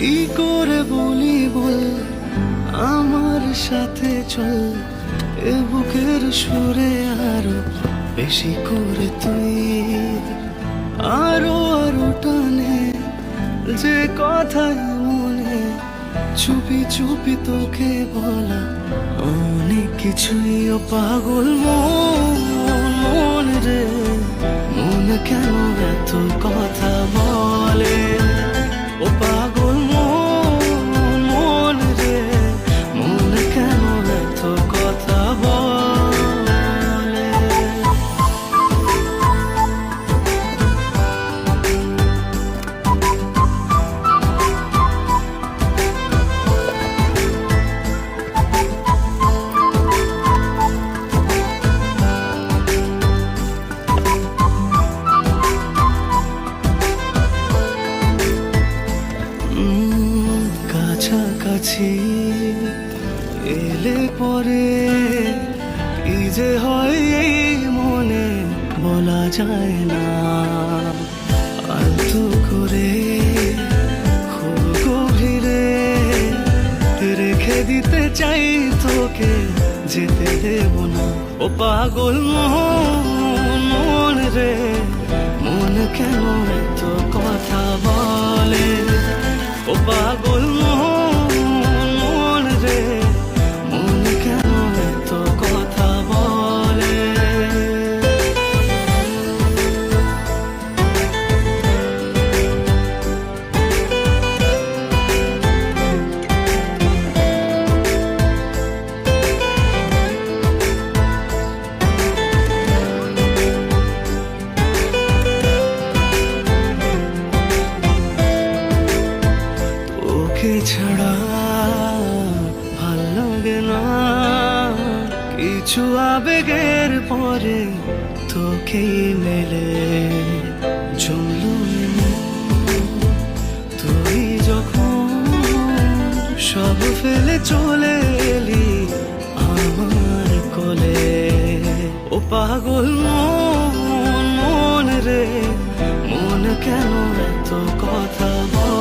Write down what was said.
কি করে বলি বল, আমার সাথে চল, এ বুকের সুরে আরো বেশি করে তুই, আরো আরো টানে যে কথাই মনে, চুপি চুপি তোকে বলা অনেক কিছুই। ও পাগল মন, মন রে মন কেন এত কথা বলে? ও পাগল মন, মন রে মন কেন এত কথা বলে? কাছাকাছি এলে পরে কি যে হয় এই মনে বলা যায় না। আলতো করে খুব গভীরে রেখে দিতে চাই তোকে, যেতে দেব না। ও পাগল মন, মন রে মন কেন এত কথা বলে? ও পাগল মন, মন রে মন কেন এত কথা বলে? তোকে ছাড়া ভাল লাগে না কিছু, আবেগের পরে তোকেই মেলে জমলো তুই যখন সব ফেলে চলে এলি আমার কোলে। ও পাগল মন, মন রে মন কেন এত কথা বলে?